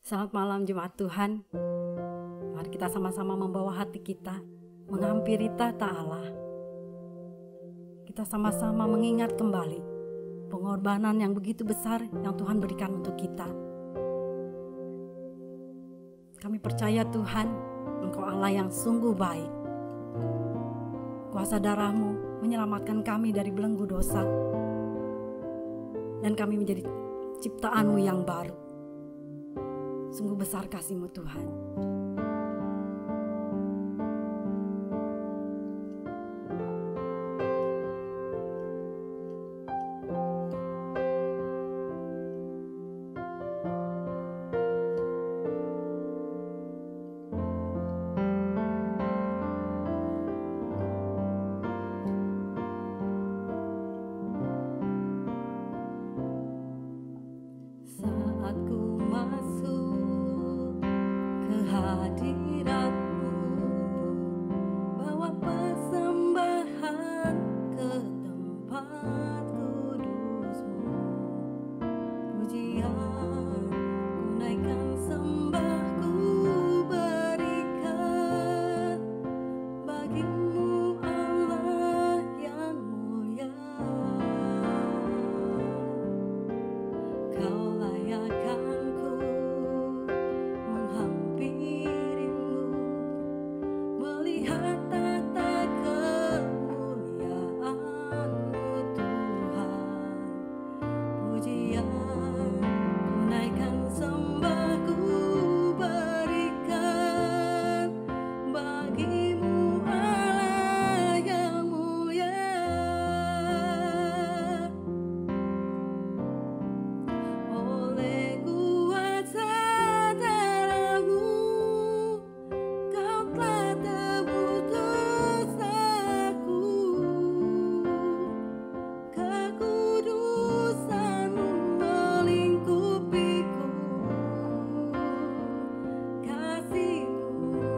Selamat malam jemaat Tuhan. Mari kita sama-sama membawa hati kita menghampiri tahta Allah. Kita sama-sama mengingat kembali pengorbanan yang begitu besar yang Tuhan berikan untuk kita. Kami percaya Tuhan, Engkau Allah yang sungguh baik. Kuasa darah-Mu menyelamatkan kami dari belenggu dosa. Dan kami menjadi ciptaan-Mu yang baru. Sungguh besar kasih-Mu Tuhan. Saat ku masuk ke hadirat-Mu, bawa persembahan ke tempat kudus-Mu. Pujian ku naikkan, sembah ku berikan bagi-Mu Allah yang mulia. Kau layakkanku menghampiri-Mu, melihat tata kemuliaan-Mu Tuhan. Pujian ku naikkan, sembah ku berikan bagi-Mu Allah yang mulia. Oleh kuasa darah-Mu, Kau telah tebus dosaku. Kekudusan-Mu melingkupiku. Kasih-Mu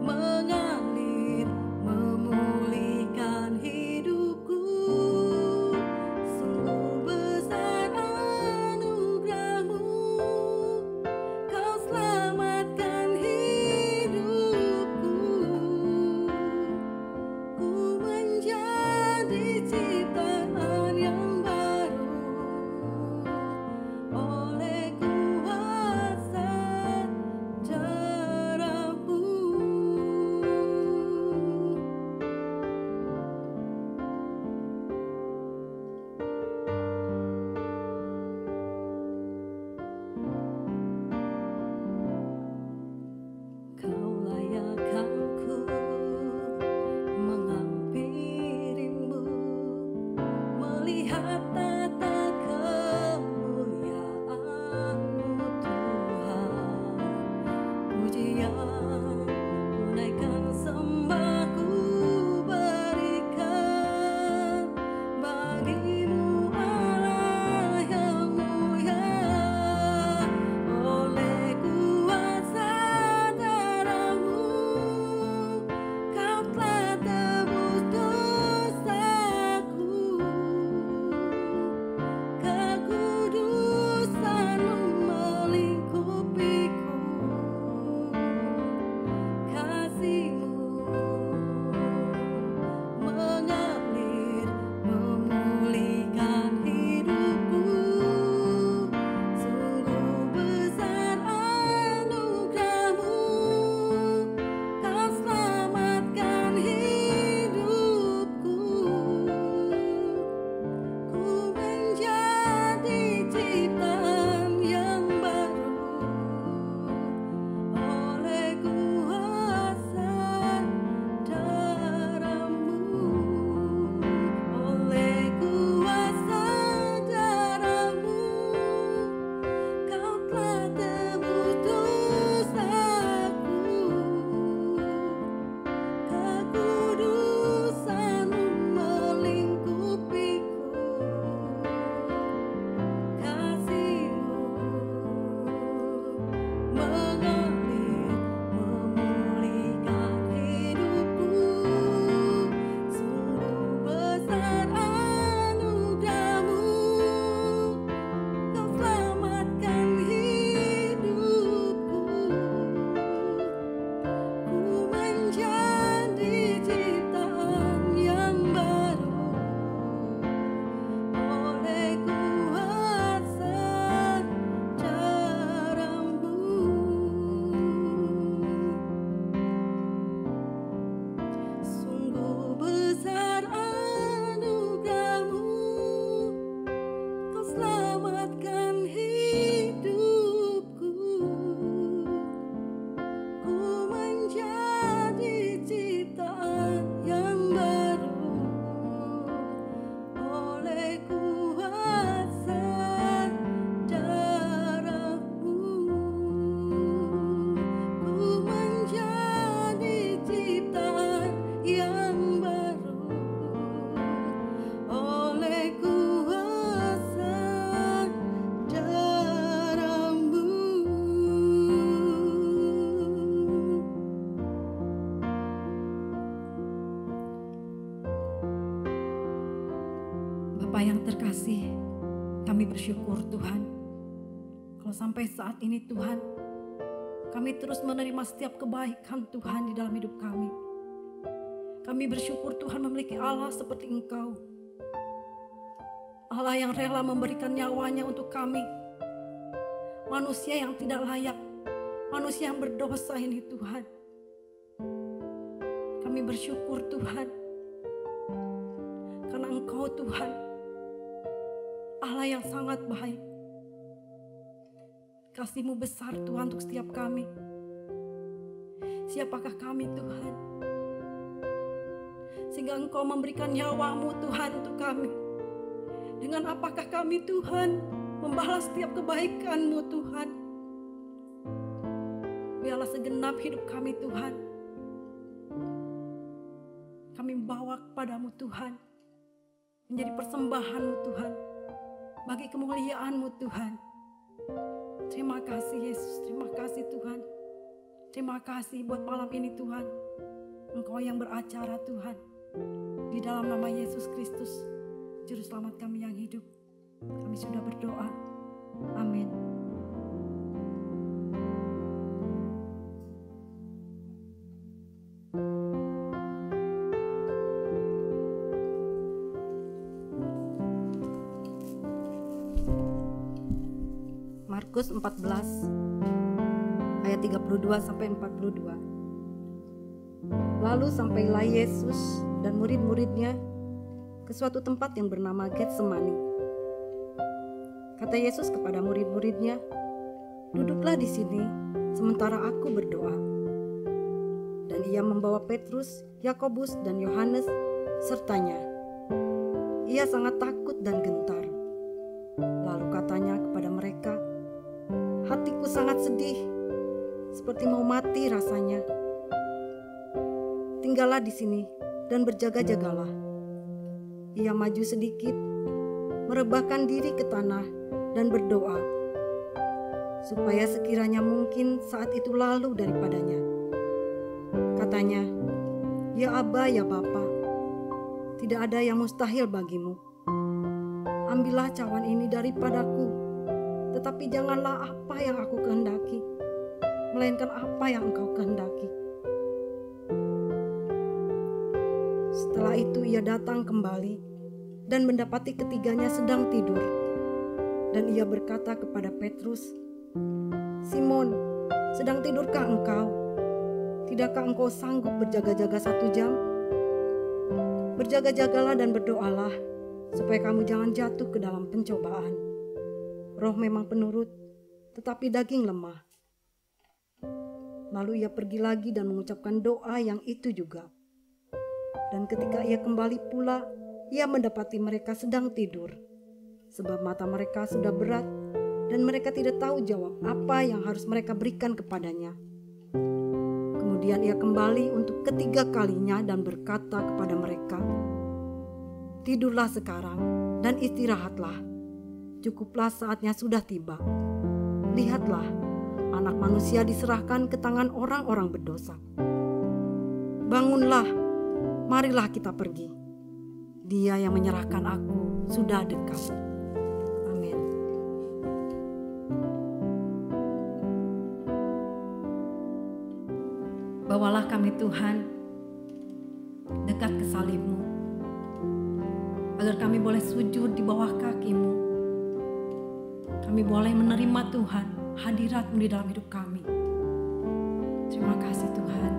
mengalir, memulihkan hidupku. Sungguh besar anugerah-Mu, Kau selamatkan hidupku. Ku menjadi ciptaan yang baru oleh kuasa darah-Mu. Kau layakkanku menghampiri-Mu, melihat tata kemuliaan-Mu Tuhan. Pujian ku naikkan, sembah ku berikan bagi-Mu Allah yang mulia. Oleh kuasa darah-Mu, Kau telah tebus dosaku. Bapa yang terkasih, kami bersyukur Tuhan. Kalau sampai saat ini Tuhan, kami terus menerima setiap kebaikan Tuhan di dalam hidup kami. Kami bersyukur Tuhan memiliki Allah seperti Engkau. Allah yang rela memberikan nyawanya untuk kami. Manusia yang tidak layak, manusia yang berdosa ini Tuhan. Kami bersyukur Tuhan, karena Engkau Tuhan, Allah yang sangat baik. Kasih-Mu besar Tuhan untuk setiap kami. Siapakah kami Tuhan, sehingga Engkau memberikan nyawa-Mu Tuhan untuk kami? Dengan apakah kami Tuhan membalas setiap kebaikan-Mu Tuhan? Biarlah segenap hidup kami Tuhan, kami membawa kepada-Mu Tuhan, menjadi persembahan-Mu Tuhan, bagi kemuliaan-Mu Tuhan. Terima kasih Yesus, terima kasih Tuhan. Terima kasih buat malam ini Tuhan. Engkau yang beracara Tuhan. Di dalam nama Yesus Kristus, Juru Selamat kami yang hidup, kami sudah berdoa. Amin. Markus 14 ayat 32 sampai 42. Lalu sampailah Yesus dan murid-muridnya ke suatu tempat yang bernama Getsemani. Kata Yesus kepada murid-muridnya, "Duduklah di sini sementara aku berdoa." Dan ia membawa Petrus, Yakobus dan Yohanes sertanya. Ia sangat takut dan gentar. Lalu katanya kepada mereka, "Hatiku sangat sedih, seperti mau mati rasanya. Tinggallah di sini dan berjaga-jagalah." Ia maju sedikit, merebahkan diri ke tanah dan berdoa, supaya sekiranya mungkin saat itu lalu daripadanya. Katanya, "Ya Aba, ya Bapa, tidak ada yang mustahil bagimu. Ambillah cawan ini daripadaku, tetapi janganlah apa yang aku kehendaki, melainkan apa yang Engkau kehendaki." Setelah itu ia datang kembali dan mendapati ketiganya sedang tidur. Dan ia berkata kepada Petrus, "Simon, sedang tidurkah engkau? Tidakkah engkau sanggup berjaga-jaga 1 jam? Berjaga-jagalah dan berdoalah, supaya kamu jangan jatuh ke dalam pencobaan. Roh memang penurut, tetapi daging lemah." Lalu ia pergi lagi dan mengucapkan doa yang itu juga. Dan ketika ia kembali pula, ia mendapati mereka sedang tidur, sebab mata mereka sudah berat dan mereka tidak tahu jawab apa yang harus mereka berikan kepadanya. Kemudian ia kembali untuk ketiga kalinya dan berkata kepada mereka, "Tidurlah sekarang dan istirahatlah. Cukuplah saatnya sudah tiba. Lihatlah, Anak Manusia diserahkan ke tangan orang-orang berdosa. Bangunlah, marilah kita pergi. Dia yang menyerahkan aku sudah dekat." Amin. Bawalah kami Tuhan dekat ke salib-Mu, agar kami boleh sujud di bawah kaki-Mu. Kami boleh menerima Tuhan, hadirat-Mu di dalam hidup kami. Terima kasih Tuhan.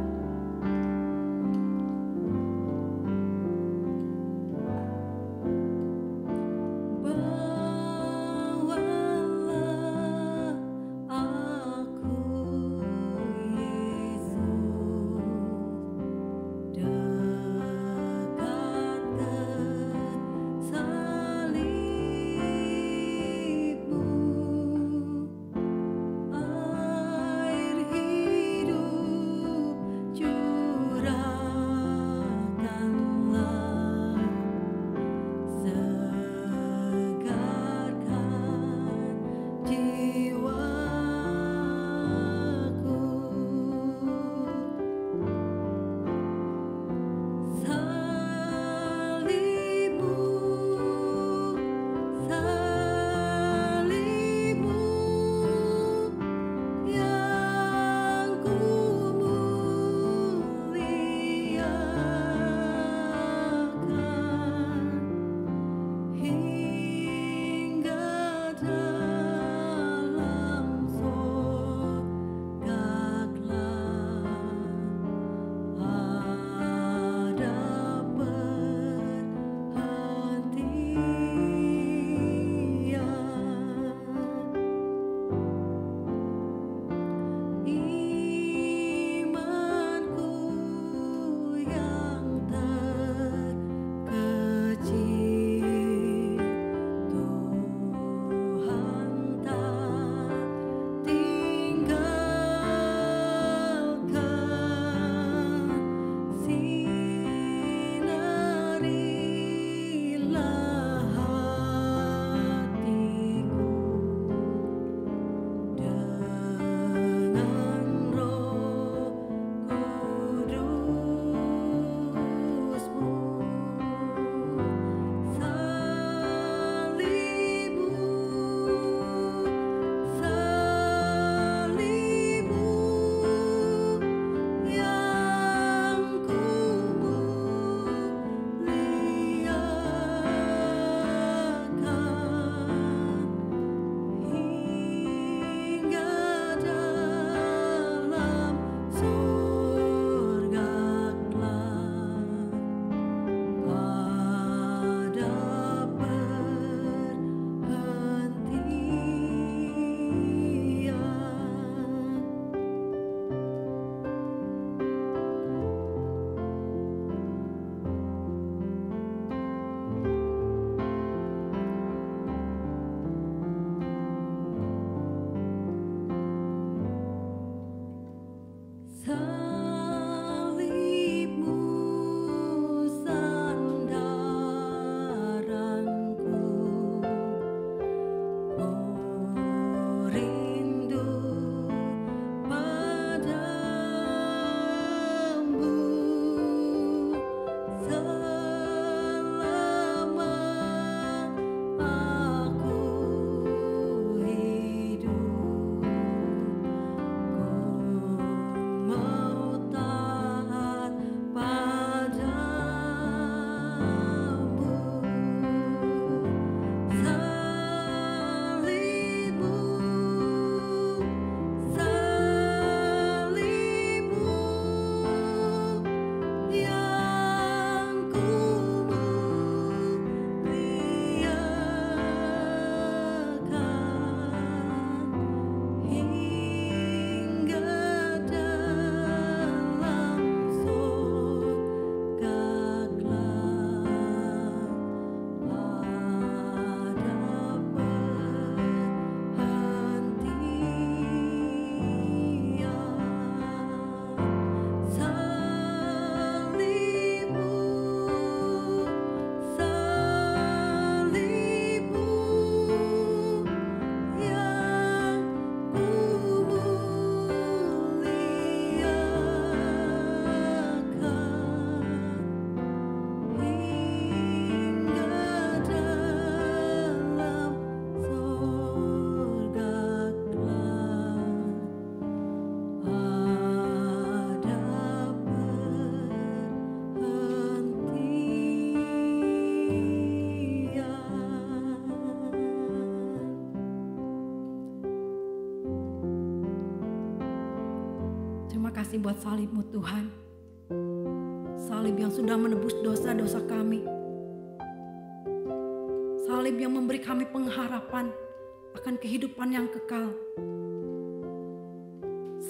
kasih buat salib-Mu Tuhan. Salib yang sudah menebus dosa-dosa kami. Salib yang memberi kami pengharapan akan kehidupan yang kekal.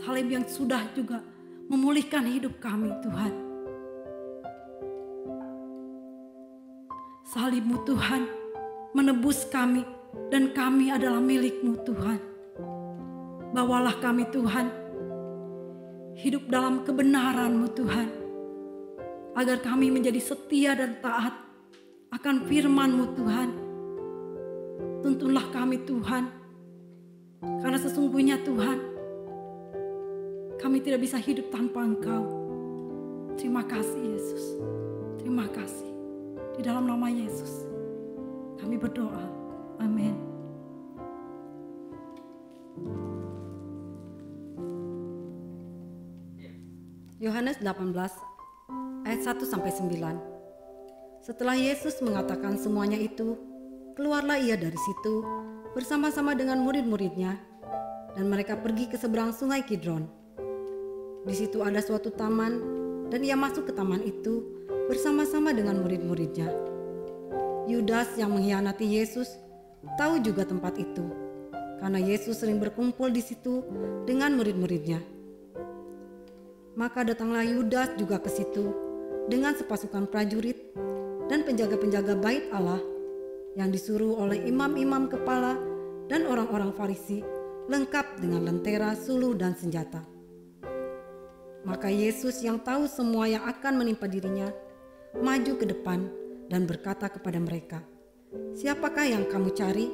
Salib yang sudah juga memulihkan hidup kami, Tuhan. Salib-Mu Tuhan menebus kami dan kami adalah milik-Mu Tuhan. Bawalah kami Tuhan hidup dalam kebenaran-Mu Tuhan, agar kami menjadi setia dan taat akan firman-Mu Tuhan. Tuntunlah kami Tuhan, karena sesungguhnya Tuhan, kami tidak bisa hidup tanpa Engkau. Terima kasih Yesus, terima kasih. Di dalam nama Yesus kami berdoa, amin. Yohanes 18 ayat 1-9. Setelah Yesus mengatakan semuanya itu, keluarlah ia dari situ bersama-sama dengan murid-muridnya, dan mereka pergi ke seberang sungai Kidron. Di situ ada suatu taman, dan ia masuk ke taman itu bersama-sama dengan murid-muridnya. Yudas yang mengkhianati Yesus tahu juga tempat itu, karena Yesus sering berkumpul di situ dengan murid-muridnya. Maka datanglah Yudas juga ke situ dengan sepasukan prajurit dan penjaga-penjaga bait Allah yang disuruh oleh imam-imam kepala dan orang-orang Farisi, lengkap dengan lentera, suluh, dan senjata. Maka Yesus yang tahu semua yang akan menimpa dirinya, maju ke depan dan berkata kepada mereka, "Siapakah yang kamu cari?"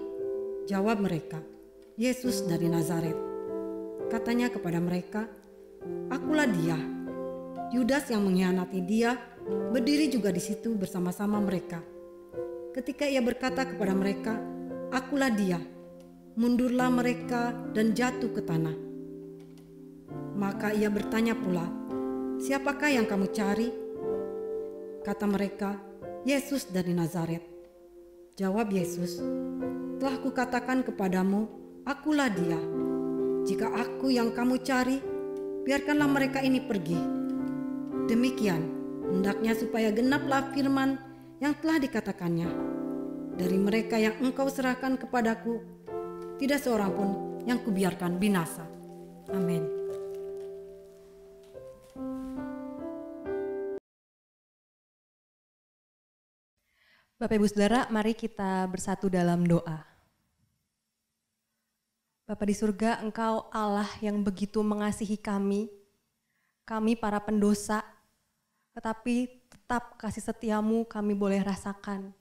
Jawab mereka, "Yesus dari Nazaret." Katanya kepada mereka, "Akulah dia." Yudas yang mengkhianati dia berdiri juga di situ bersama-sama mereka. Ketika ia berkata kepada mereka, "Akulah dia," mundurlah mereka dan jatuh ke tanah. Maka ia bertanya pula, "Siapakah yang kamu cari?" Kata mereka, "Yesus dari Nazaret." Jawab Yesus, "Telah kukatakan kepadamu, akulah dia. Jika aku yang kamu cari, biarkanlah mereka ini pergi." Demikian, hendaknya supaya genaplah firman yang telah dikatakannya, "Dari mereka yang engkau serahkan kepadaku, tidak seorang pun yang kubiarkan binasa." Amin. Bapak Ibu Saudara, mari kita bersatu dalam doa. Bapa di surga, Engkau Allah yang begitu mengasihi kami para pendosa, tetapi tetap kasih setiamu kami boleh rasakan.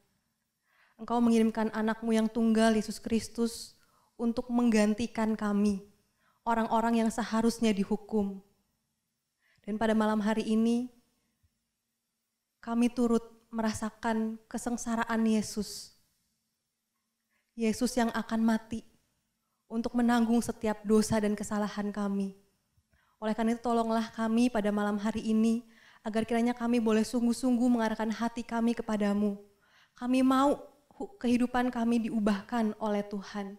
Engkau mengirimkan anakmu yang tunggal, Yesus Kristus, untuk menggantikan kami, orang-orang yang seharusnya dihukum. Dan pada malam hari ini, kami turut merasakan kesengsaraan Yesus. Yesus yang akan mati untuk menanggung setiap dosa dan kesalahan kami. Oleh karena itu tolonglah kami pada malam hari ini agar kiranya kami boleh sungguh-sungguh mengarahkan hati kami kepadamu. Kami mau kehidupan kami diubahkan oleh Tuhan.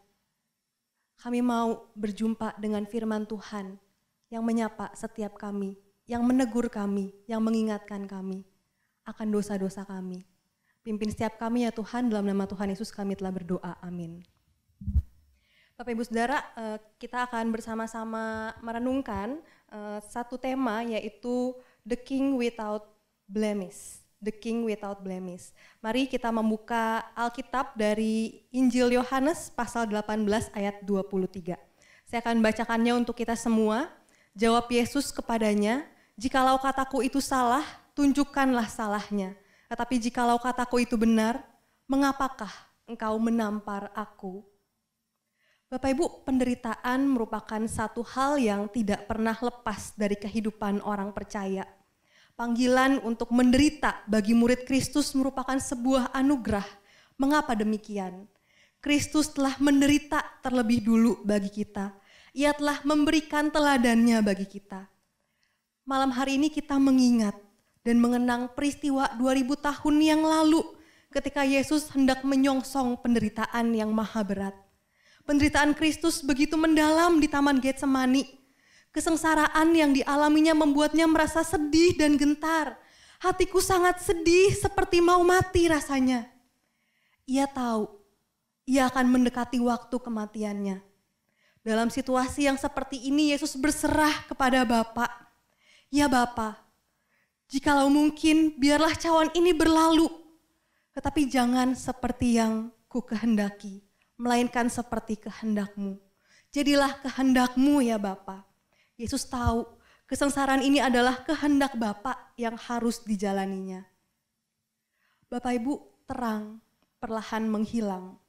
Kami mau berjumpa dengan firman Tuhan yang menyapa setiap kami, yang menegur kami, yang mengingatkan kami akan dosa-dosa kami. Pimpin setiap kami ya Tuhan, dalam nama Tuhan Yesus kami telah berdoa, amin. Bapak Ibu Saudara, kita akan bersama-sama merenungkan satu tema, yaitu The King Without Blemish. The King Without Blemish. Mari kita membuka Alkitab dari Injil Yohanes pasal 18 ayat 23. Saya akan bacakannya untuk kita semua. Jawab Yesus kepadanya, "Jikalau kataku itu salah, tunjukkanlah salahnya. Tetapi jikalau kataku itu benar, mengapakah engkau menampar aku?" Bapak Ibu, penderitaan merupakan satu hal yang tidak pernah lepas dari kehidupan orang percaya. Panggilan untuk menderita bagi murid Kristus merupakan sebuah anugerah. Mengapa demikian? Kristus telah menderita terlebih dulu bagi kita. Ia telah memberikan teladannya bagi kita. Malam hari ini kita mengingat dan mengenang peristiwa 2000 tahun yang lalu ketika Yesus hendak menyongsong penderitaan yang maha berat. Penderitaan Kristus begitu mendalam di Taman Getsemani Kesengsaraan yang dialaminya membuatnya merasa sedih dan gentar. Hatiku sangat sedih seperti mau mati rasanya. Ia tahu, ia akan mendekati waktu kematiannya. Dalam situasi yang seperti ini, Yesus berserah kepada Bapa. Ya Bapa, jikalau mungkin biarlah cawan ini berlalu, tetapi jangan seperti yang ku kehendaki, melainkan seperti kehendak-Mu. Jadilah kehendak-Mu ya Bapa. Yesus tahu kesengsaraan ini adalah kehendak Bapa yang harus dijalaninya. Bapak Ibu, terang perlahan menghilang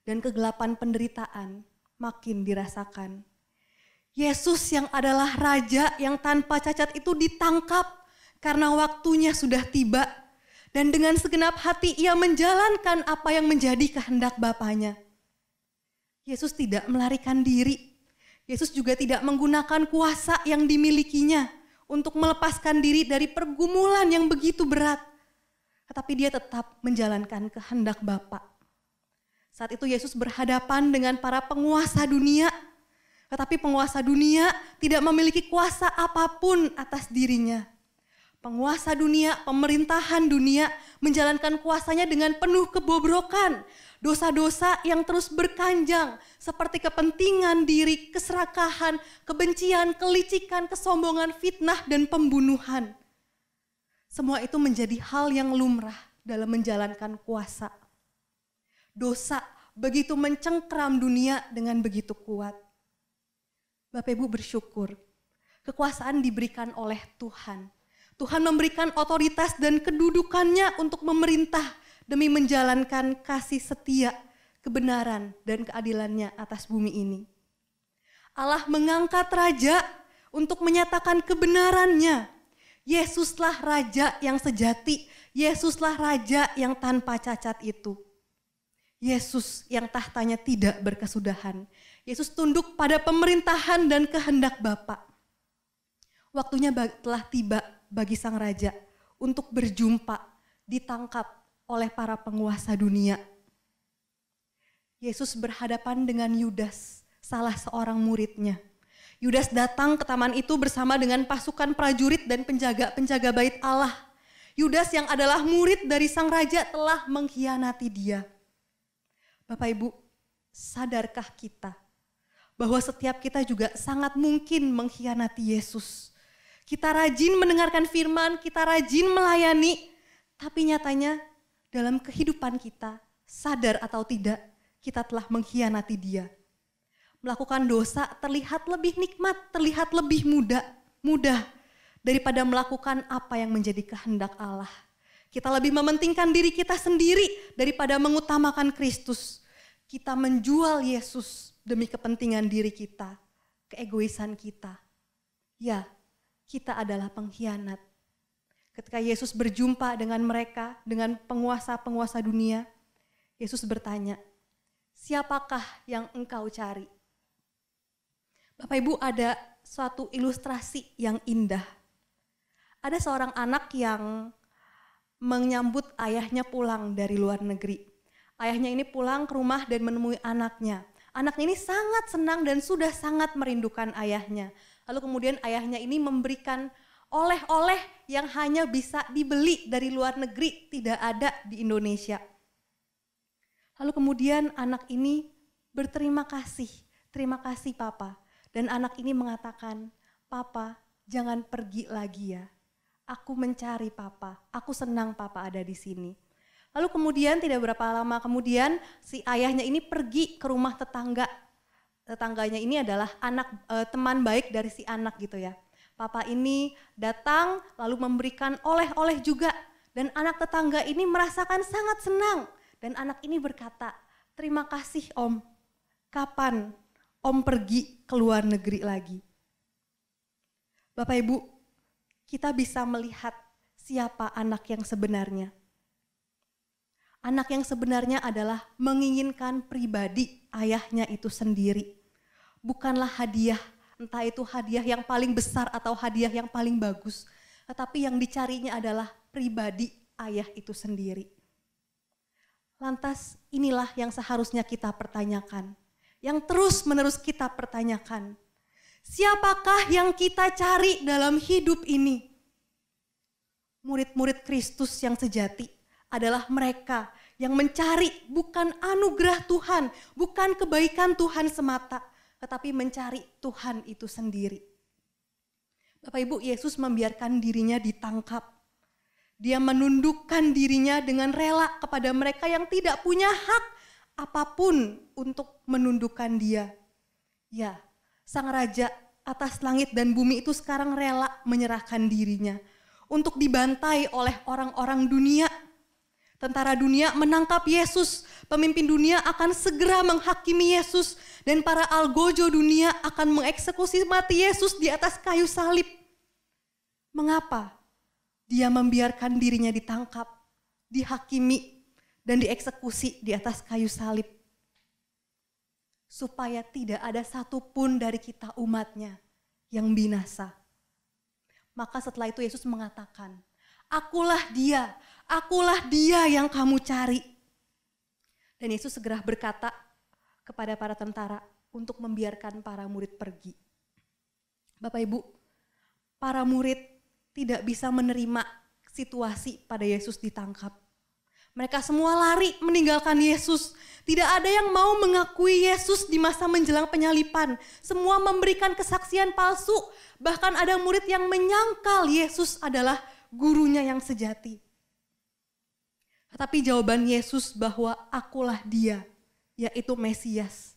dan kegelapan penderitaan makin dirasakan. Yesus yang adalah Raja yang tanpa cacat itu ditangkap karena waktunya sudah tiba, dan dengan segenap hati ia menjalankan apa yang menjadi kehendak Bapanya. Yesus tidak melarikan diri. Yesus juga tidak menggunakan kuasa yang dimilikinya untuk melepaskan diri dari pergumulan yang begitu berat. Tetapi dia tetap menjalankan kehendak Bapa. Saat itu Yesus berhadapan dengan para penguasa dunia. Tetapi penguasa dunia tidak memiliki kuasa apapun atas dirinya. Penguasa dunia, pemerintahan dunia menjalankan kuasanya dengan penuh kebobrokan. Dosa-dosa yang terus berkanjang seperti kepentingan diri, keserakahan, kebencian, kelicikan, kesombongan, fitnah, dan pembunuhan. Semua itu menjadi hal yang lumrah dalam menjalankan kuasa. Dosa begitu mencengkram dunia dengan begitu kuat. Bapak Ibu bersyukur, kekuasaan diberikan oleh Tuhan. Tuhan memberikan otoritas dan kedudukannya untuk memerintah demi menjalankan kasih setia, kebenaran, dan keadilannya atas bumi ini. Allah mengangkat raja untuk menyatakan kebenarannya. Yesuslah raja yang sejati, Yesuslah raja yang tanpa cacat itu. Yesus yang tahtanya tidak berkesudahan. Yesus tunduk pada pemerintahan dan kehendak Bapa. Waktunya telah tiba bagi sang raja untuk berjumpa, ditangkap oleh para penguasa dunia. Yesus berhadapan dengan Yudas, salah seorang muridnya. Yudas datang ke taman itu bersama dengan pasukan prajurit dan penjaga-penjaga bait Allah. Yudas yang adalah murid dari sang raja telah mengkhianati dia. Bapak Ibu, sadarkah kita bahwa setiap kita juga sangat mungkin mengkhianati Yesus? Kita rajin mendengarkan firman, kita rajin melayani, tapi nyatanya dalam kehidupan kita, sadar atau tidak, kita telah mengkhianati Dia. Melakukan dosa terlihat lebih nikmat, terlihat lebih mudah daripada melakukan apa yang menjadi kehendak Allah. Kita lebih mementingkan diri kita sendiri daripada mengutamakan Kristus. Kita menjual Yesus demi kepentingan diri kita, keegoisan kita. Ya, kita adalah pengkhianat. Ketika Yesus berjumpa dengan mereka, dengan penguasa-penguasa dunia, Yesus bertanya, siapakah yang engkau cari? Bapak Ibu, ada suatu ilustrasi yang indah. Ada seorang anak yang menyambut ayahnya pulang dari luar negeri. Ayahnya ini pulang ke rumah dan menemui anaknya. Anaknya ini sangat senang dan sudah sangat merindukan ayahnya. Lalu kemudian ayahnya ini memberikan oleh-oleh yang hanya bisa dibeli dari luar negeri, tidak ada di Indonesia. Lalu kemudian anak ini berterima kasih, terima kasih Papa. Dan anak ini mengatakan, Papa jangan pergi lagi ya, aku mencari Papa, aku senang Papa ada di sini. Lalu kemudian tidak berapa lama kemudian si ayahnya ini pergi ke rumah tetangga. Tetangganya ini adalah teman baik dari si anak gitu ya. Papa ini datang lalu memberikan oleh-oleh juga. Dan anak tetangga ini merasakan sangat senang. Dan anak ini berkata, terima kasih Om, kapan Om pergi ke luar negeri lagi? Bapak Ibu, kita bisa melihat siapa anak yang sebenarnya. Anak yang sebenarnya adalah menginginkan pribadi ayahnya itu sendiri. Bukanlah hadiah, entah itu hadiah yang paling besar atau hadiah yang paling bagus. Tetapi yang dicarinya adalah pribadi ayah itu sendiri. Lantas inilah yang seharusnya kita pertanyakan. Yang terus menerus kita pertanyakan. Siapakah yang kita cari dalam hidup ini? Murid-murid Kristus yang sejati adalah mereka yang mencari bukan anugerah Tuhan, bukan kebaikan Tuhan semata, tetapi mencari Tuhan itu sendiri. Bapak Ibu, Yesus membiarkan dirinya ditangkap. Dia menundukkan dirinya dengan rela kepada mereka yang tidak punya hak apapun untuk menundukkan dia. Ya, Sang Raja atas langit dan bumi itu sekarang rela menyerahkan dirinya untuk dibantai oleh orang-orang dunia. Tentara dunia menangkap Yesus, pemimpin dunia akan segera menghakimi Yesus, dan para algojo dunia akan mengeksekusi mati Yesus di atas kayu salib. Mengapa dia membiarkan dirinya ditangkap, dihakimi, dan dieksekusi di atas kayu salib? Supaya tidak ada satupun dari kita umatnya yang binasa. Maka setelah itu Yesus mengatakan, akulah dia yang kamu cari. Dan Yesus segera berkata kepada para tentara untuk membiarkan para murid pergi. Bapak Ibu, para murid tidak bisa menerima situasi pada Yesus ditangkap. Mereka semua lari meninggalkan Yesus. Tidak ada yang mau mengakui Yesus di masa menjelang penyalipan. Semua memberikan kesaksian palsu. Bahkan ada murid yang menyangkal Yesus adalah gurunya yang sejati. Tetapi jawaban Yesus bahwa akulah dia, yaitu Mesias,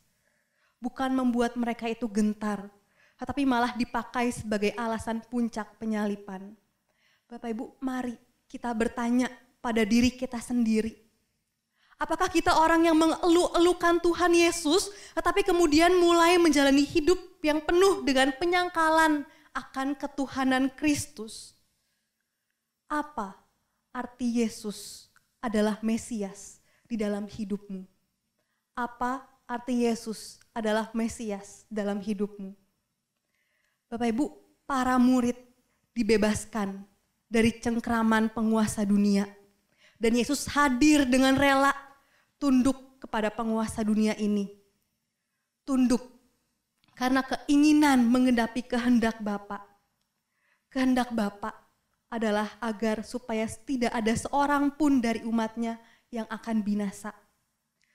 bukan membuat mereka itu gentar, tetapi malah dipakai sebagai alasan puncak penyalipan. Bapak Ibu, mari kita bertanya pada diri kita sendiri. Apakah kita orang yang mengeluh-elukan Tuhan Yesus, tetapi kemudian mulai menjalani hidup yang penuh dengan penyangkalan akan ketuhanan Kristus? Apa arti Yesus adalah Mesias di dalam hidupmu? Apa arti Yesus adalah Mesias dalam hidupmu? Bapak Ibu, para murid dibebaskan dari cengkraman penguasa dunia. Dan Yesus hadir dengan rela tunduk kepada penguasa dunia ini. Tunduk karena keinginan mengendapi kehendak Bapa. Kehendak Bapa adalah agar supaya tidak ada seorang pun dari umatnya yang akan binasa.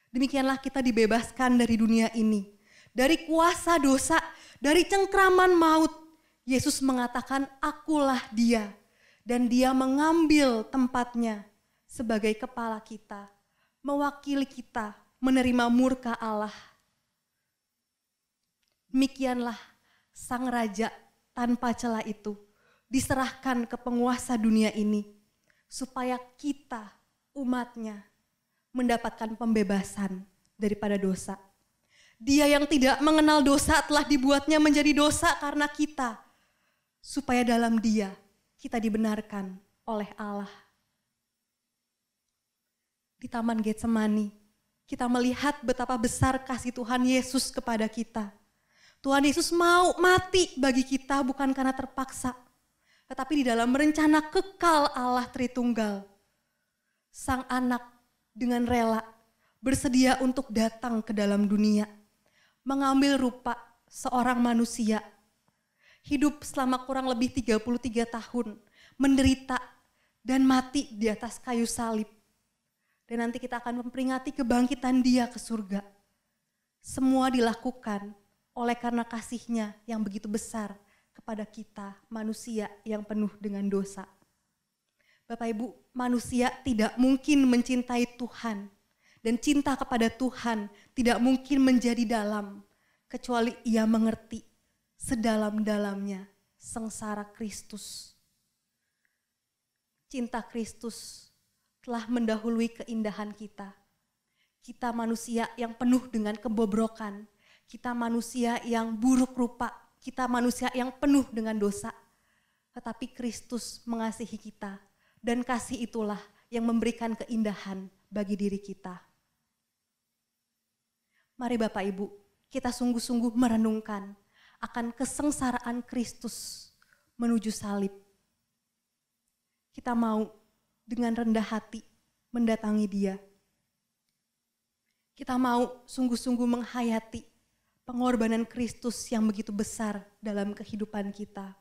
Demikianlah kita dibebaskan dari dunia ini. Dari kuasa dosa, dari cengkraman maut. Yesus mengatakan, akulah dia. Dan dia mengambil tempatnya sebagai kepala kita. Mewakili kita menerima murka Allah. Demikianlah Sang Raja tanpa celah itu diserahkan ke penguasa dunia ini, supaya kita, umatnya, mendapatkan pembebasan daripada dosa. Dia yang tidak mengenal dosa telah dibuatnya menjadi dosa karena kita, supaya dalam dia kita dibenarkan oleh Allah. Di Taman Getsemani, kita melihat betapa besar kasih Tuhan Yesus kepada kita. Tuhan Yesus mau mati bagi kita bukan karena terpaksa, tetapi di dalam rencana kekal Allah Tritunggal. Sang Anak dengan rela bersedia untuk datang ke dalam dunia, mengambil rupa seorang manusia, hidup selama kurang lebih 33 tahun, menderita dan mati di atas kayu salib. Dan nanti kita akan memperingati kebangkitan dia ke surga. Semua dilakukan oleh karena kasih-Nya yang begitu besar kepada kita, manusia yang penuh dengan dosa. Bapak Ibu, manusia tidak mungkin mencintai Tuhan, dan cinta kepada Tuhan tidak mungkin menjadi dalam, kecuali ia mengerti sedalam-dalamnya sengsara Kristus. Cinta Kristus telah mendahului keindahan kita. Kita manusia yang penuh dengan kebobrokan, kita manusia yang buruk rupa, kita manusia yang penuh dengan dosa. Tetapi Kristus mengasihi kita, dan kasih itulah yang memberikan keindahan bagi diri kita. Mari Bapak Ibu, kita sungguh-sungguh merenungkan akan kesengsaraan Kristus menuju salib. Kita mau dengan rendah hati mendatangi Dia. Kita mau sungguh-sungguh menghayati pengorbanan Kristus yang begitu besar dalam kehidupan kita.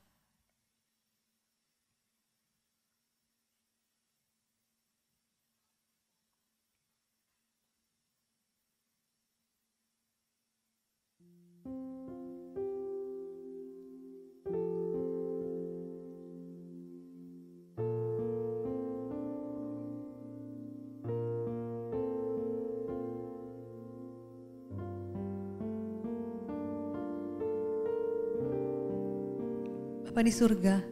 Bapa di surga,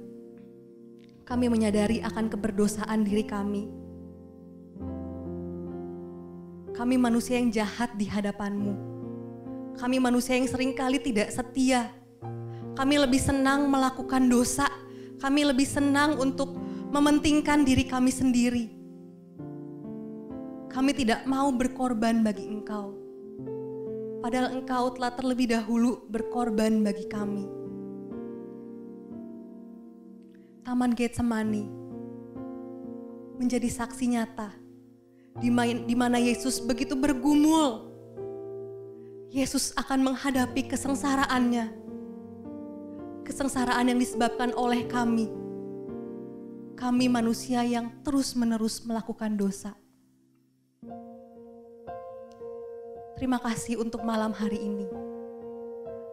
kami menyadari akan keberdosaan diri kami. Kami manusia yang jahat di hadapan-Mu. Kami manusia yang seringkali tidak setia. Kami lebih senang melakukan dosa. Kami lebih senang untuk mementingkan diri kami sendiri. Kami tidak mau berkorban bagi Engkau. Padahal Engkau telah terlebih dahulu berkorban bagi kami. Taman Getsemani menjadi saksi nyata di mana Yesus begitu bergumul. Yesus akan menghadapi kesengsaraannya. Kesengsaraan yang disebabkan oleh kami. Kami manusia yang terus-menerus melakukan dosa. Terima kasih untuk malam hari ini.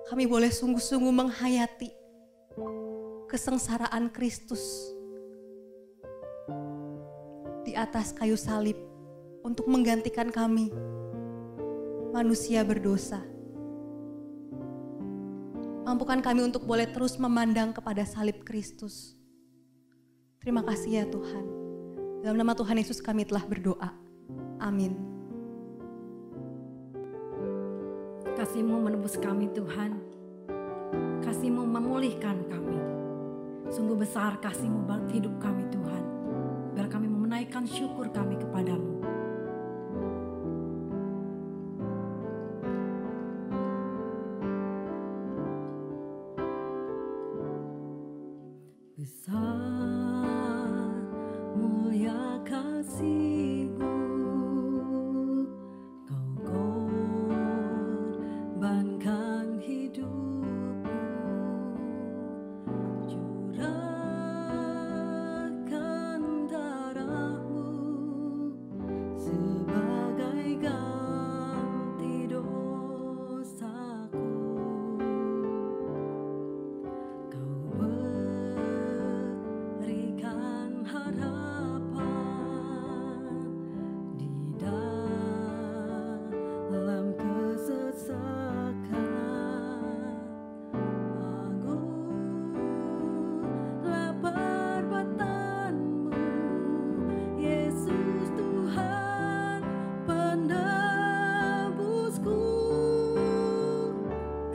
Kami boleh sungguh-sungguh menghayati kesengsaraan Kristus di atas kayu salib untuk menggantikan kami, manusia berdosa. Mampukan kami untuk boleh terus memandang kepada salib Kristus. Terima kasih ya Tuhan. Dalam nama Tuhan Yesus kami telah berdoa. Amin. Kasih-Mu menebus kami Tuhan. Kasih-Mu memulihkan kami. Sungguh besar kasih-Mu buat hidup kami Tuhan. Biar kami menaikkan syukur kami kepadamu. Besar mulia kasih-Mu, Kau korbankan hidupmu, curahkan darah-Mu sebagai ganti dosaku. Kau berikan harapan di dalam kesesakan. Agunglah perbuatan-Mu, Yesus Tuhan penebusku.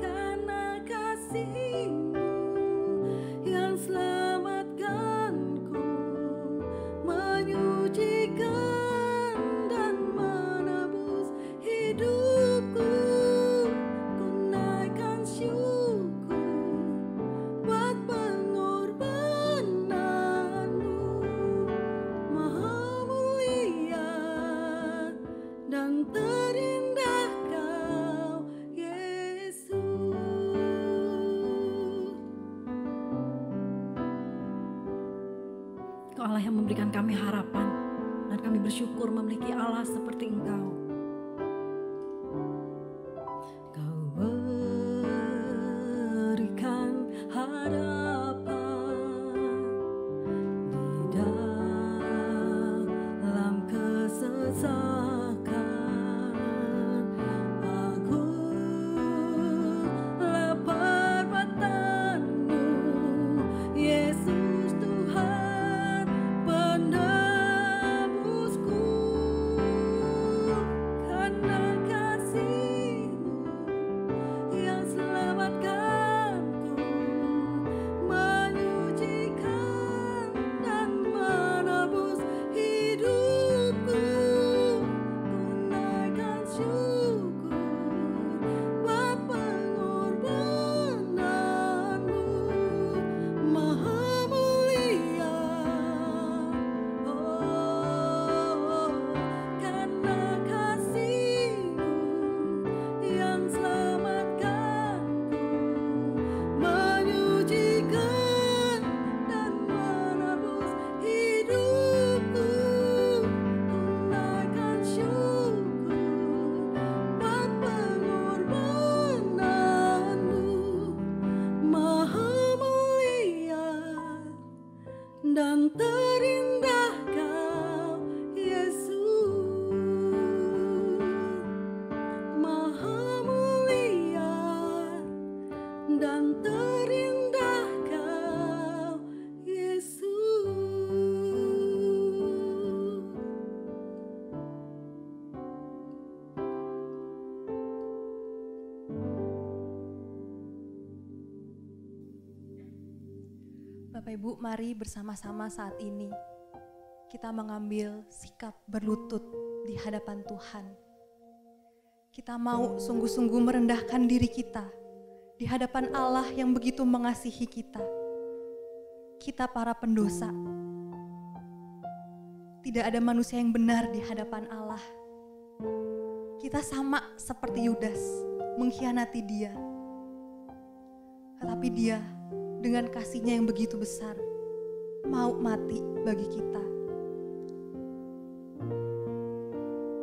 Karena kasih-Mu yang selamatkanku, menyucikan dan menebus hidupku. Ku naikkan syukur buat pengorbanan-Mu, Maha mulia dan terindah Kau, Yesus. Kau Allah yang memberikan kami harapan, dan kami bersyukur memiliki Allah seperti Engkau. Kau berikan harapan di dalam kesesakan. Agunglah perbuatan-Mu, Yesus Tuhan penebusku. Bapak Ibu, mari bersama-sama saat ini kita mengambil sikap berlutut di hadapan Tuhan. Kita mau sungguh-sungguh merendahkan diri kita di hadapan Allah yang begitu mengasihi kita. Kita para pendosa. Tidak ada manusia yang benar di hadapan Allah. Kita sama seperti Yudas, mengkhianati Dia. Tetapi Dia dengan kasih-Nya yang begitu besar, mau mati bagi kita.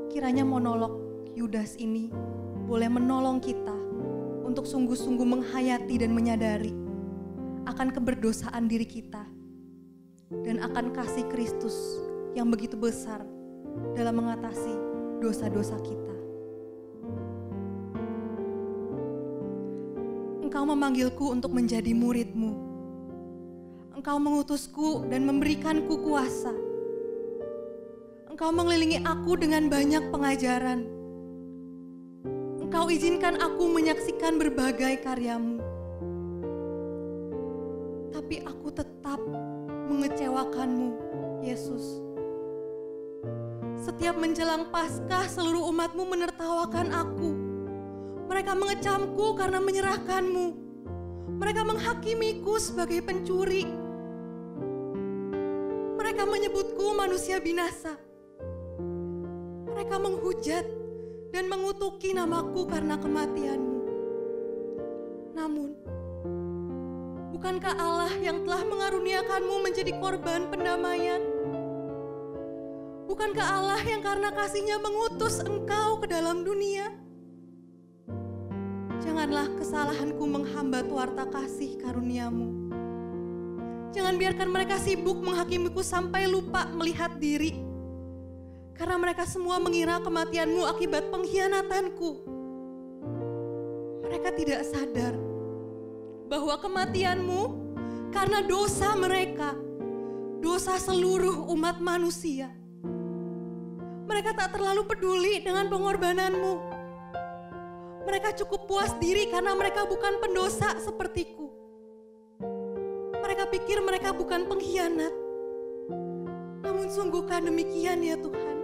Kiranya monolog Yudas ini boleh menolong kita untuk sungguh-sungguh menghayati dan menyadari akan keberdosaan diri kita dan akan kasih Kristus yang begitu besar dalam mengatasi dosa-dosa kita. Engkau memanggilku untuk menjadi murid-Mu. Engkau mengutusku dan memberikanku kuasa. Engkau mengelilingi aku dengan banyak pengajaran. Engkau izinkan aku menyaksikan berbagai karya-Mu. Tapi aku tetap mengecewakan-Mu, Yesus. Setiap menjelang Paskah, seluruh umat-Mu menertawakan aku. Mereka mengecamku karena menyerahkan-Mu. Mereka menghakimiku sebagai pencuri. Mereka menyebutku manusia binasa. Mereka menghujat dan mengutuki namaku karena kematian-Mu. Namun, bukankah Allah yang telah mengaruniakan-Mu menjadi korban pendamaian? Bukankah Allah yang karena kasih-Nya mengutus Engkau ke dalam dunia? Janganlah kesalahanku menghambat warta kasih karunia-Mu. Jangan biarkan mereka sibuk menghakimiku sampai lupa melihat diri. Karena mereka semua mengira kematian-Mu akibat pengkhianatanku. Mereka tidak sadar bahwa kematian-Mu karena dosa mereka, dosa seluruh umat manusia. Mereka tak terlalu peduli dengan pengorbanan-Mu. Mereka cukup puas diri karena mereka bukan pendosa sepertiku. Mereka pikir mereka bukan pengkhianat. Namun sungguhkah demikian ya Tuhan?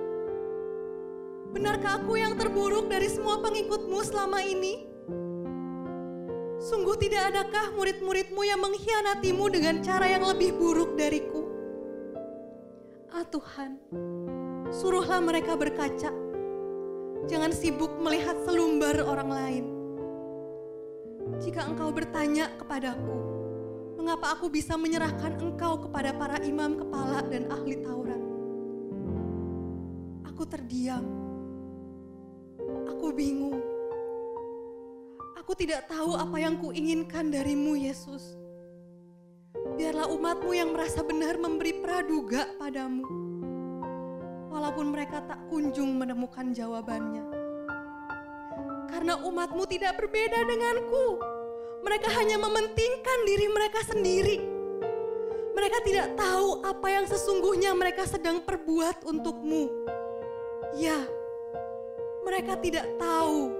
Benarkah aku yang terburuk dari semua pengikut-Mu selama ini? Sungguh tidak adakah murid-murid-Mu yang mengkhianati-Mu dengan cara yang lebih buruk dariku? Ah Tuhan, suruhlah mereka berkaca. Jangan sibuk melihat selumbar orang lain. Jika Engkau bertanya kepadaku, mengapa aku bisa menyerahkan Engkau kepada para imam kepala dan ahli Taurat? Aku terdiam. Aku bingung. Aku tidak tahu apa yang kuinginkan dari-Mu, Yesus. Biarlah umat-Mu yang merasa benar memberi praduga padamu. Walaupun mereka tak kunjung menemukan jawabannya. Karena umat-Mu tidak berbeda denganku. Mereka hanya mementingkan diri mereka sendiri. Mereka tidak tahu apa yang sesungguhnya mereka sedang perbuat untuk-Mu. Ya, mereka tidak tahu.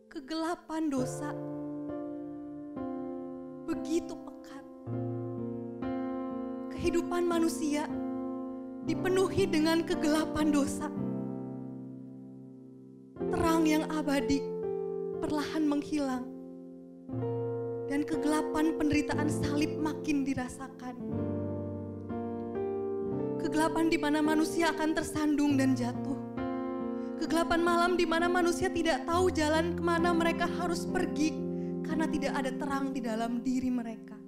Kegelapan dosa begitu pekat. Kehidupan manusia dipenuhi dengan kegelapan dosa. Terang yang abadi perlahan menghilang. Dan kegelapan penderitaan salib makin dirasakan. Kegelapan di mana manusia akan tersandung dan jatuh. Kegelapan malam di mana manusia tidak tahu jalan kemana mereka harus pergi karena tidak ada terang di dalam diri mereka.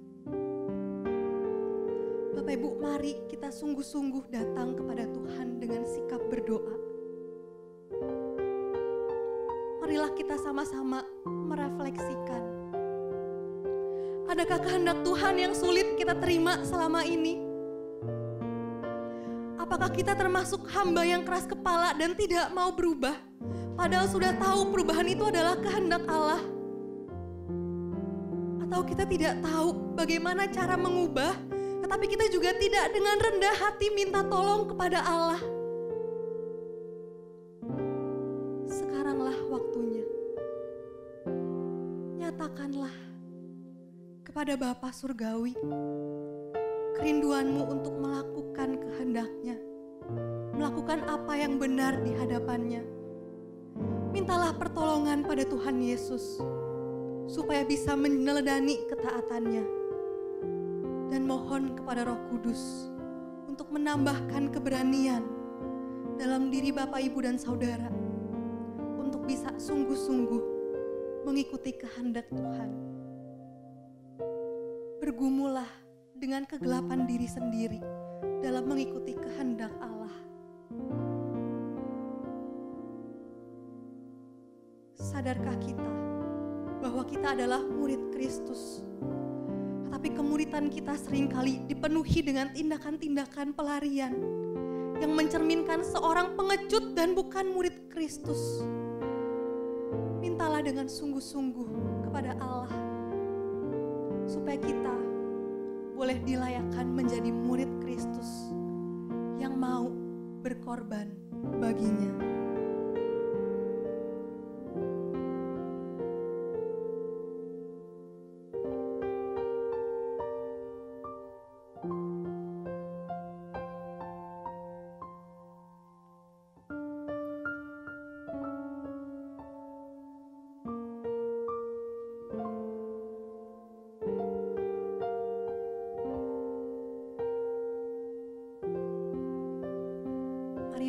Bapak Ibu, mari kita sungguh-sungguh datang kepada Tuhan dengan sikap berdoa. Marilah kita sama-sama merefleksikan. Adakah kehendak Tuhan yang sulit kita terima selama ini? Apakah kita termasuk hamba yang keras kepala dan tidak mau berubah? Padahal sudah tahu perubahan itu adalah kehendak Allah. Atau kita tidak tahu bagaimana cara mengubah, tetapi kita juga tidak dengan rendah hati minta tolong kepada Allah. Sekaranglah waktunya. Nyatakanlah kepada Bapa Surgawi, kerinduanmu untuk melakukan kehendak-Nya, melakukan apa yang benar di hadapan-Nya. Mintalah pertolongan pada Tuhan Yesus, supaya bisa meneladani ketaatannya. Dan mohon kepada Roh Kudus untuk menambahkan keberanian dalam diri Bapak, Ibu, dan Saudara untuk bisa sungguh-sungguh mengikuti kehendak Tuhan. Bergumulah dengan kegelapan diri sendiri dalam mengikuti kehendak Allah. Sadarkah kita bahwa kita adalah murid Kristus? Tetapi kemuridan kita seringkali dipenuhi dengan tindakan-tindakan pelarian yang mencerminkan seorang pengecut dan bukan murid Kristus. Mintalah dengan sungguh-sungguh kepada Allah supaya kita boleh dilayakkan menjadi murid Kristus yang mau berkorban baginya.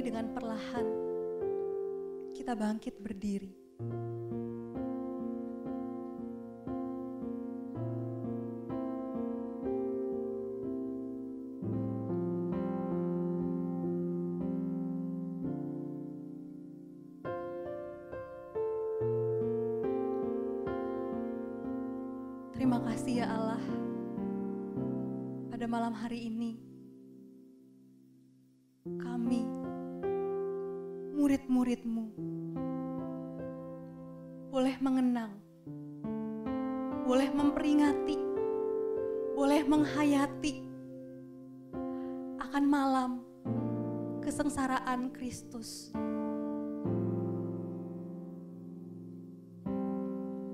Dengan perlahan kita bangkit berdiri. Terima kasih ya Allah, pada malam hari ini kami murid-murid-Mu boleh mengenang, boleh memperingati, boleh menghayati akan malam kesengsaraan Kristus.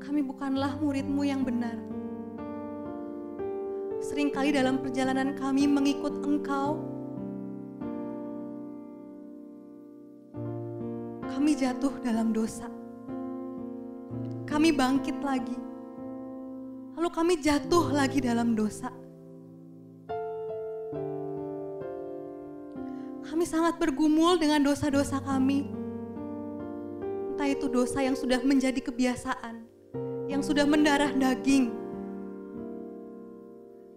Kami bukanlah murid-Mu yang benar. Seringkali dalam perjalanan kami mengikut Engkau, kami jatuh dalam dosa. Kami bangkit lagi. Lalu kami jatuh lagi dalam dosa. Kami sangat bergumul dengan dosa-dosa kami. Entah itu dosa yang sudah menjadi kebiasaan, yang sudah mendarah daging.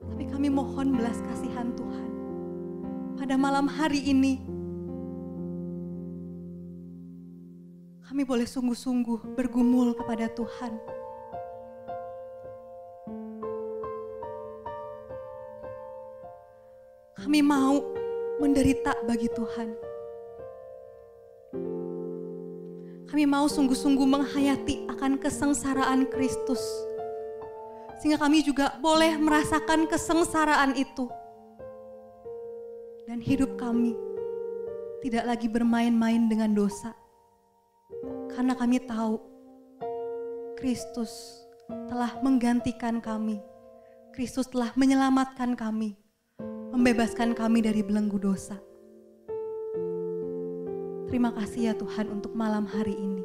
Tapi kami mohon belas kasihan Tuhan. Pada malam hari ini, kami boleh sungguh-sungguh bergumul kepada Tuhan. Kami mau menderita bagi Tuhan. Kami mau sungguh-sungguh menghayati akan kesengsaraan Kristus, sehingga kami juga boleh merasakan kesengsaraan itu. Dan hidup kami tidak lagi bermain-main dengan dosa. Karena kami tahu Kristus telah menggantikan kami. Kristus telah menyelamatkan kami, membebaskan kami dari belenggu dosa. Terima kasih ya Tuhan untuk malam hari ini.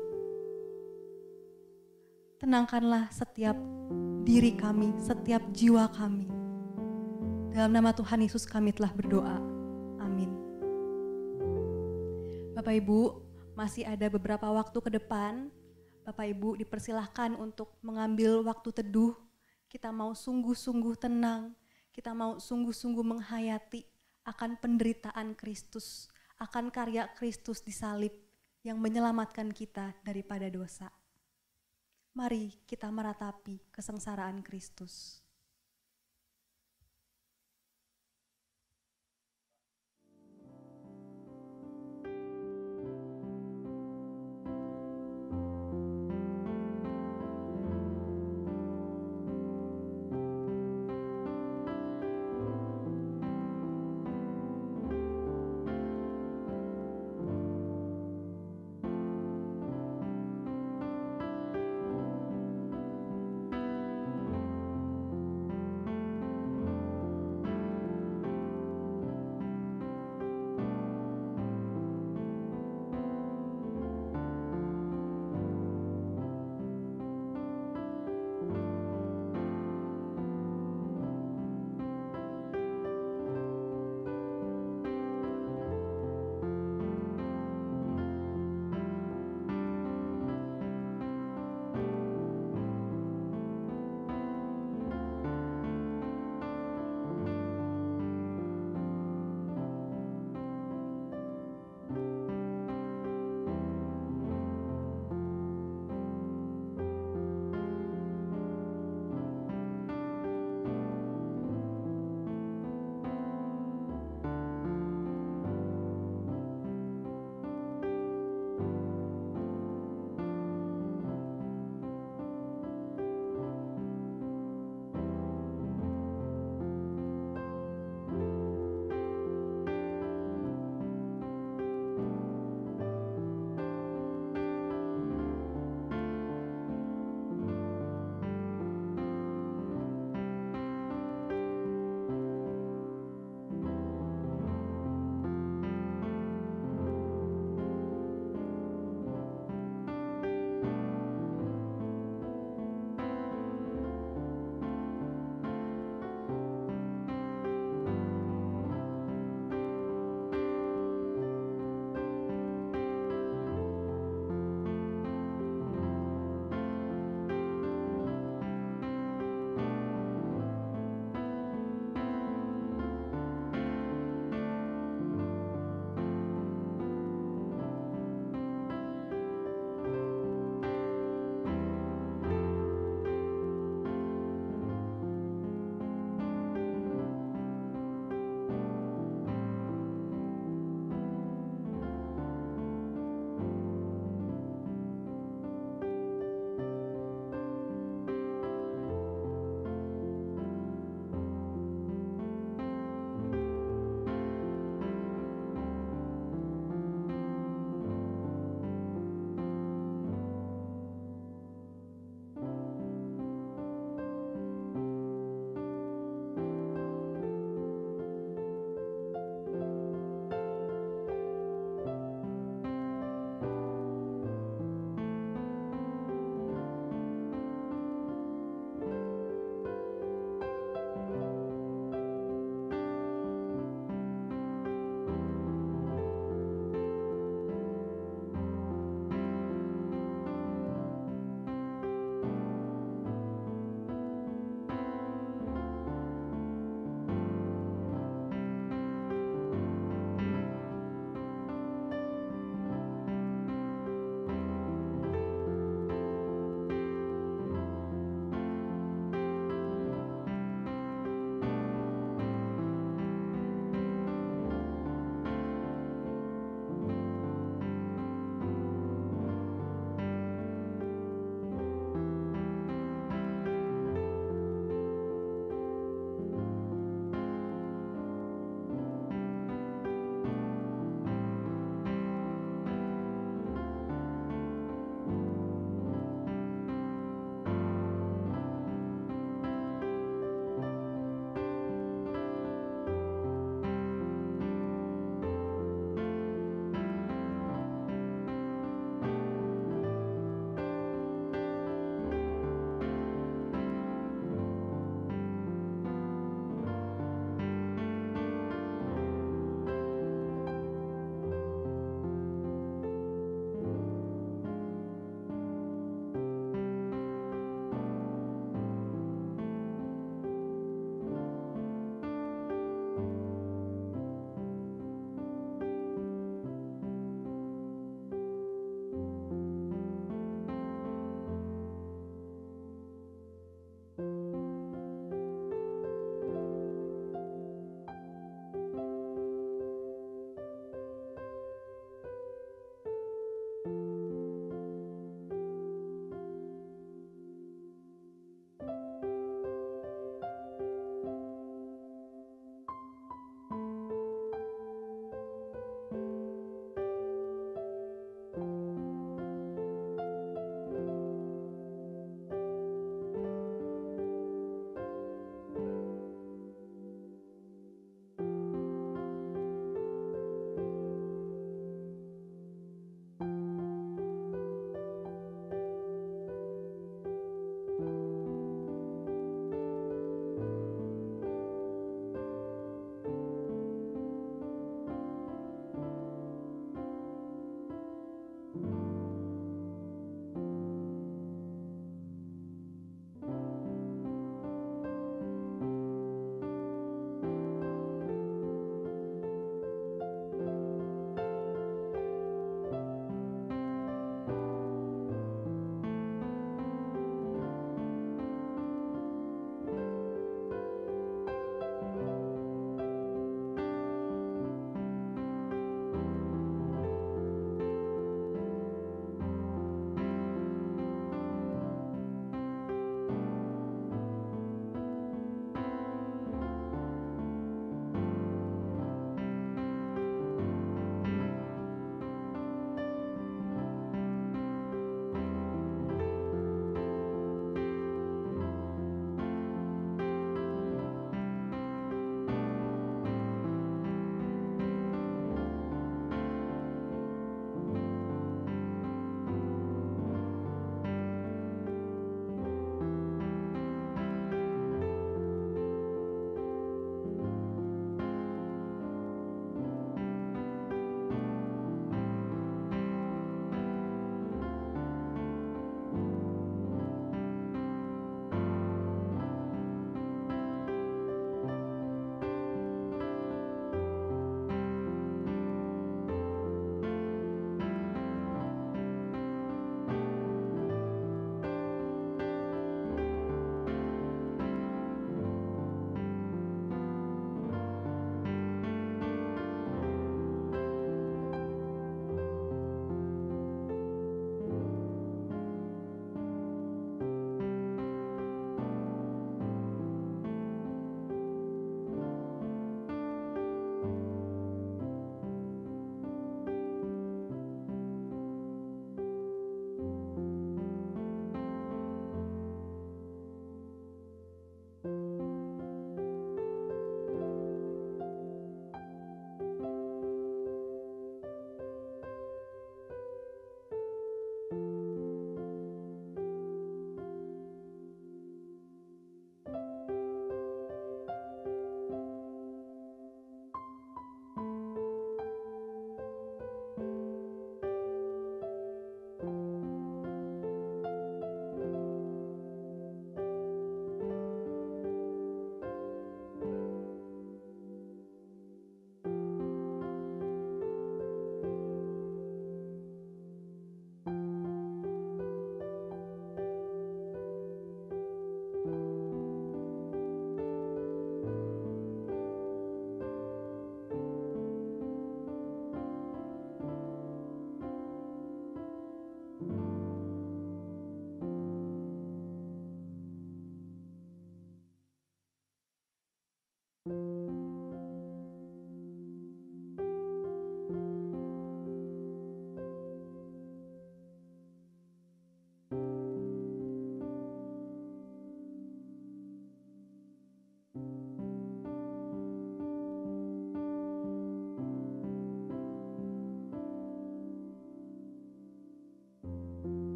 Tenangkanlah setiap diri kami, setiap jiwa kami. Dalam nama Tuhan Yesus kami telah berdoa. Amin. Bapak Ibu, masih ada beberapa waktu ke depan. Bapak Ibu dipersilahkan untuk mengambil waktu teduh. Kita mau sungguh-sungguh tenang. Kita mau sungguh-sungguh menghayati akan penderitaan Kristus, akan karya Kristus di salib yang menyelamatkan kita daripada dosa. Mari kita meratapi kesengsaraan Kristus.